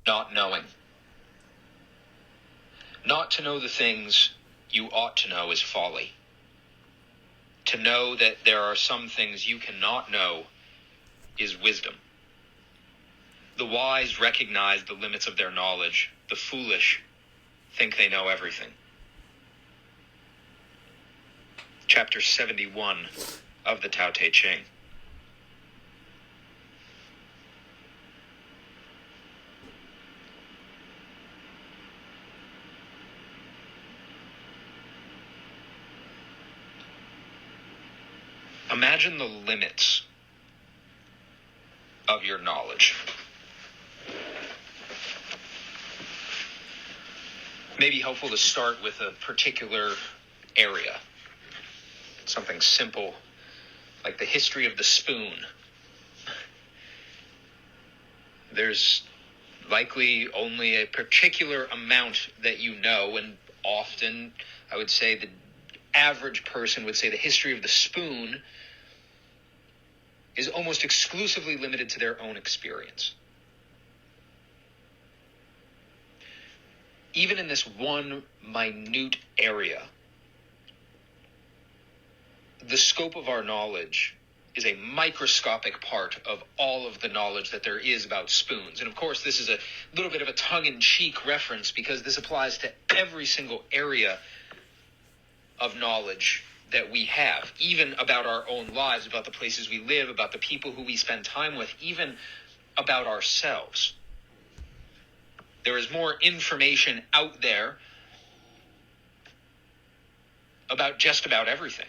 not knowing. Not to know the things you ought to know is folly. To know that there are some things you cannot know is wisdom. The wise recognize the limits of their knowledge. The foolish think they know everything. Chapter 71 of the Tao Te Ching. Imagine the limits of your knowledge. It may be helpful to start with a particular area. Something simple, like the history of the spoon. There's likely only a particular amount that you know, and often, I would say, the average person would say the history of the spoon is almost exclusively limited to their own experience. Even in this one minute area, the scope of our knowledge is a microscopic part of all of the knowledge that there is about spoons. And of course, this is a little bit of a tongue-in-cheek reference because this applies to every single area of knowledge that we have, even about our own lives, about the places we live, about the people who we spend time with, even about ourselves. There is more information out there about just about everything.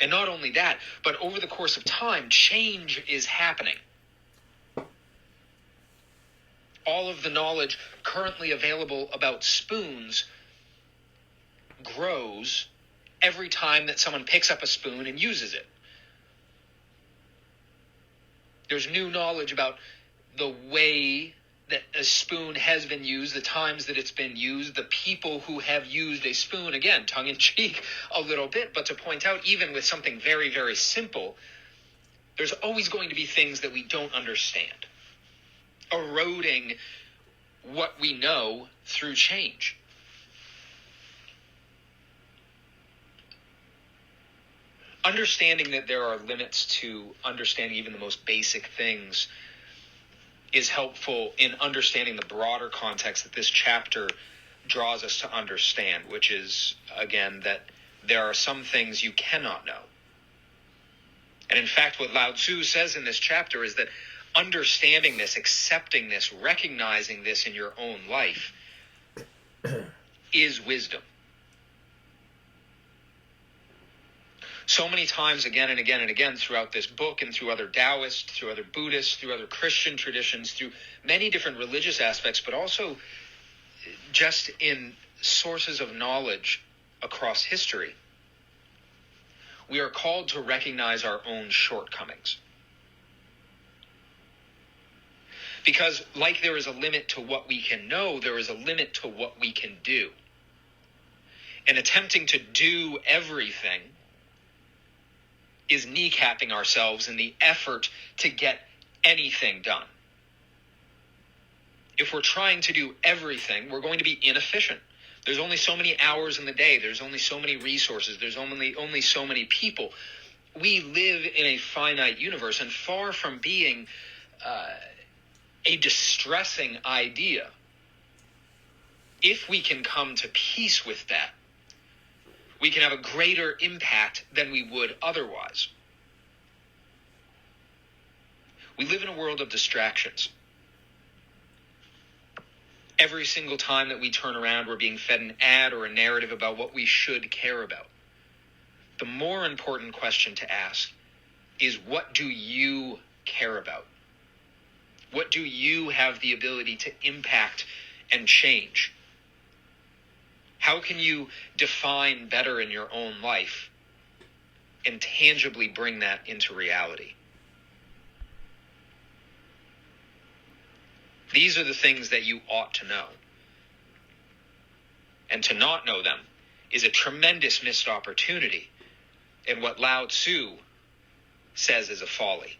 And not only that, but over the course of time, change is happening. All of the knowledge currently available about spoons grows every time that someone picks up a spoon and uses it. There's new knowledge about the way that a spoon has been used, the times that it's been used, the people who have used a spoon, again, tongue-in-cheek a little bit, but to point out, even with something very, very simple, there's always going to be things that we don't understand, eroding what we know through change. Understanding that there are limits to understanding even the most basic things is helpful in understanding the broader context that this chapter draws us to understand, which is, again, that there are some things you cannot know. And in fact, what Lao Tzu says in this chapter is that understanding this, accepting this, recognizing this in your own life is wisdom. So many times, again and again and again, throughout this book and through other Taoist, through other Buddhists, through other Christian traditions, through many different religious aspects, but also just in sources of knowledge across history, we are called to recognize our own shortcomings. Because like there is a limit to what we can know, there is a limit to what we can do. And attempting to do everything is kneecapping ourselves in the effort to get anything done. If we're trying to do everything, we're going to be inefficient. There's only so many hours in the day. There's only so many resources. There's only so many people. We live in a finite universe, and far from being a distressing idea, if we can come to peace with that, we can have a greater impact than we would otherwise. We live in a world of distractions. Every single time that we turn around, we're being fed an ad or a narrative about what we should care about. The more important question to ask is, what do you care about? What do you have the ability to impact and change? How can you define better in your own life and tangibly bring that into reality? These are the things that you ought to know. And to not know them is a tremendous missed opportunity, and what Lao Tzu says is a folly.